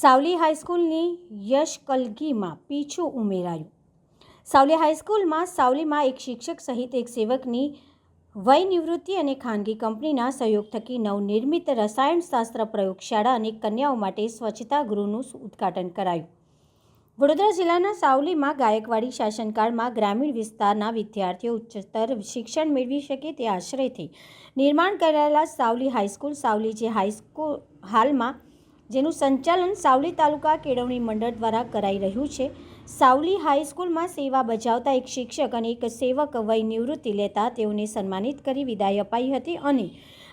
સાવલી હાઈસ્કૂલની યશકલગીમાં પીછું ઉમેરાયું। સાવલી હાઈસ્કૂલમાં સાવલીમાં એક શિક્ષક સહિત એક સેવકની વય નિવૃત્તિ અને ખાનગી કંપનીના સહયોગ થકી નવનિર્મિત રસાયણશાસ્ત્ર પ્રયોગશાળા અને કન્યાઓ માટે સ્વચ્છતા ગૃહનું ઉદ્ઘાટન કરાયું। વડોદરા જિલ્લાના સાવલીમાં ગાયકવાડી શાસનકાળમાં ગ્રામીણ વિસ્તારના વિદ્યાર્થીઓ ઉચ્ચતર શિક્ષણ મેળવી શકે તે આશયથી નિર્માણ કરાયેલા સાવલી હાઈસ્કૂલ સાવલી જે હાઈસ્કૂલ હાલમાં જેનું સંચાલન સાવલી તાલુકા કેળવણી મંડળ દ્વારા કરાઈ રહ્યું છે। સાવલી હાઈસ્કૂલમાં સેવા બજાવતા એક શિક્ષક અને એક સેવક વય નિવૃત્તિ લેતા તેઓને સન્માનિત કરી વિદાય અપાઈ હતી અને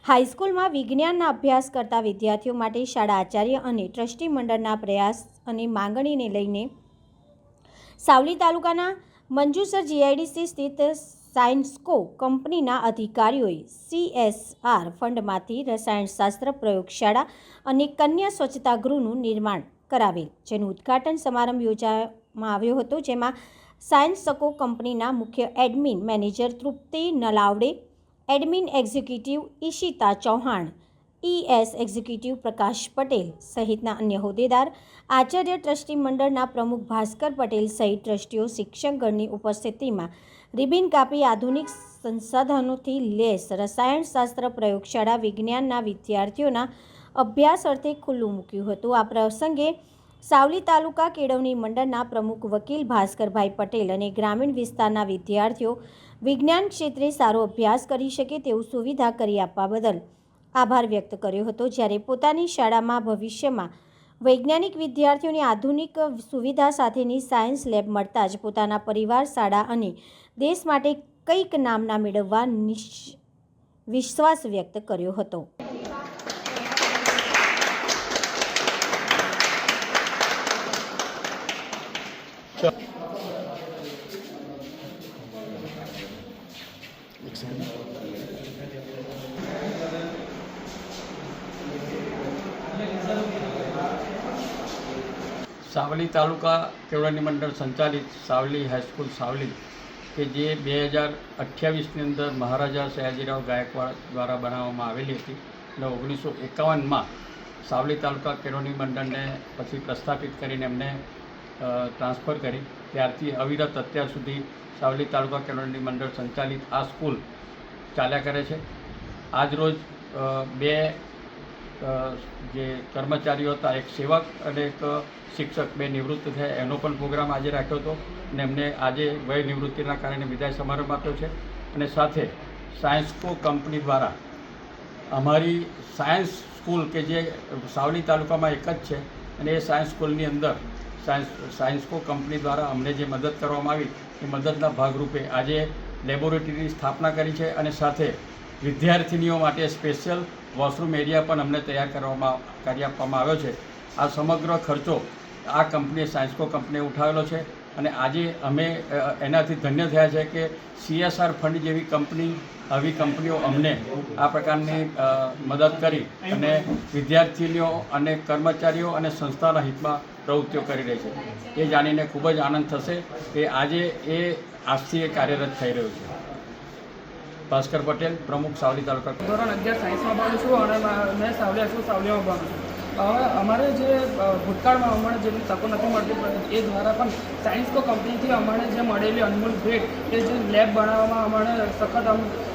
હાઈસ્કૂલમાં વિજ્ઞાનના અભ્યાસ કરતા વિદ્યાર્થીઓ માટે શાળા આચાર્ય અને ટ્રસ્ટી મંડળના પ્રયાસ અને માંગણીને લઈને સાવલી તાલુકાના મંજુસર જીઆઈડીસી સ્થિત સાયન્સકો કંપનીના અધિકારીઓએ CSR ફંડમાંથી રસાયણશાસ્ત્ર પ્રયોગશાળા અને કન્યા સ્વચ્છતા ગૃહનું નિર્માણ કરાવેલ, જેનું ઉદ્ઘાટન સમારંભ યોજવામાં આવ્યો હતો, જેમાં સાયન્સકો કંપનીના મુખ્ય admin manager Trupti Nalawade, admin executive Ishita Chauhan, ES executive Prakash Patel સહિતના અન્ય હોદ્દેદાર, આચાર્ય ટ્રસ્ટી મંડળના પ્રમુખ ભાસ્કર પટેલ સહિત ટ્રસ્ટીઓ શિક્ષકગણની ઉપસ્થિતિમાં રિબિન કાપી આધુનિક સંસાધનોથી લેસ રસાયણશાસ્ત્ર પ્રયોગશાળા વિજ્ઞાનના વિદ્યાર્થીઓના અભ્યાસ અર્થે ખુલ્લું મૂક્યું હતું। આ પ્રસંગે સાવલી તાલુકા કેળવણી મંડળના પ્રમુખ વકીલ ભાસ્કરભાઈ પટેલ અને ગ્રામીણ વિસ્તારના વિદ્યાર્થીઓ વિજ્ઞાન ક્ષેત્રે સારો અભ્યાસ કરી શકે તેવું સુવિધા કરી આપવા બદલ આભાર વ્યક્ત કર્યો હતો। જ્યારે પોતાની શાળામાં ભવિષ્યમાં વૈજ્ઞાનિક વિદ્યાર્થીઓને આધુનિક સુવિધા સાથેની સાયન્સ લેબ મળતા જ પોતાના પરિવાર, શાળા અને દેશ માટે કંઈક નામના મેળવવા વિશ્વાસ વ્યક્ત કર્યો હતો। સાવલી તાલુકા કેળવણી મંડળ સંચાલિત સાવલી હાઈસ્કૂલ સાવલી કે જે 2028ની અંદર મહારાજા સયાજીરાવ ગાયકવાડ દ્વારા બનાવવામાં આવેલી હતી અને 1951માં સાવલી તાલુકા કેળવણી મંડળને પછી પ્રસ્થાપિત કરીને એમને ટ્રાન્સફર કરી, ત્યારથી અવિરત અત્યાર સુધી સાવલી તાલુકા કેળવણી મંડળ સંચાલિત આ સ્કૂલ ચાલ્યા કરે છે। આજરોજ બે જે કર્મચારીઓ હતા, એક સેવક અને એક શિક્ષક, બે નિવૃત્ત થયા, એનો પણ પ્રોગ્રામ આજે રાખ્યો હતો અને એમને આજે વય નિવૃત્તિના કારણે વિદાય સમારંભ આપ્યો છે। અને સાથે સાયન્સકો કંપની દ્વારા અમારી સાયન્સ સ્કૂલ કે જે સાવલી તાલુકામાં એક જ છે અને એ સાયન્સ સ્કૂલની અંદર સાયન્સકો કંપની દ્વારા અમને જે મદદ કરવામાં આવી એ મદદના ભાગરૂપે આજે લેબોરેટરીની સ્થાપના કરી છે અને સાથે વિદ્યાર્થિનીઓ માટે સ્પેશિયલ વોશરૂમ એરિયા પણ અમને તૈયાર કરી આપવામાં આવ્યો છે। આ સમગ્ર ખર્ચો આ કંપનીએ સાયન્સકો કંપનીએ ઉઠાવેલો છે અને આજે અમે એનાથી ધન્ય થયા છે કે CSR ફંડ જેવી કંપની, આવી કંપનીઓ અમને આ પ્રકારની મદદ કરી અને વિદ્યાર્થીનીઓ અને કર્મચારીઓ અને સંસ્થાના હિતમાં પ્રવૃત્તિઓ કરી રહી છે। એ જાણીને ખૂબ જ આનંદ થશે કે આજે એ આજથી એ કાર્યરત થઈ રહ્યું છે। ભાસ્કર પટેલ, પ્રમુખ સાવલી તાલુકા। ધોરણ 11 સાયન્સમાં ભણું છું અને મેં સાવલીમાં ભણું છું। હવે અમારે જે ભૂતકાળમાં અમને જેટલી તકો નથી મળતી એ દ્વારા પણ સાયન્સકો કંપનીથી અમને જે મળેલી અનમોલ ભેટ, એ જે લેબ બનાવવામાં અમને સખત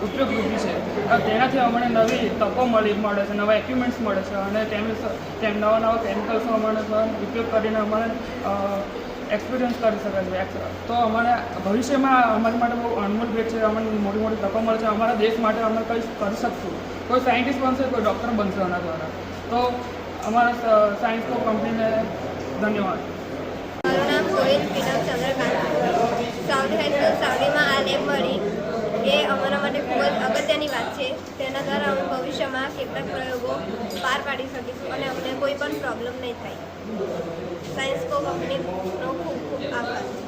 ઉપયોગરૂપી છે, તેનાથી અમને નવી તકો મળે છે, નવા ઇક્વિપમેન્ટ્સ મળે છે અને નવા નવા કેમિકલ્સનો અમને ઉપયોગ કરીને અમારે એક્સપિરિયન્સ કરી શકાય છે। તો અમારે ભવિષ્યમાં અમારી માટે બહુ અનમોલ ભેટ છે, અમને મોટી મોટી તકો મળે છે। અમારા દેશ માટે અમે કંઈ કરી શકશું, કોઈ સાયન્ટિસ્ટ બનશે, કોઈ ડૉક્ટર બનશે આના દ્વારા। તો અમારા સાયન્સકો કંપનીને ધન્યવાદ। મારું નામ સોહિલ પીનવ ચંદ્રકાંત। સાવલી હાઈસ્કૂલ સાવલીમાં આ લેબ મળી એ અમારા માટે ખૂબ જ અગત્યની વાત છે। તેના દ્વારા અમે ભવિષ્યમાં કેટલાક પ્રયોગો પાર પાડી શકીશું અને અમને કોઈ પણ પ્રોબ્લેમ નહીં થાય। સાયન્સકો કંપનીનો ખૂબ ખૂબ આભાર।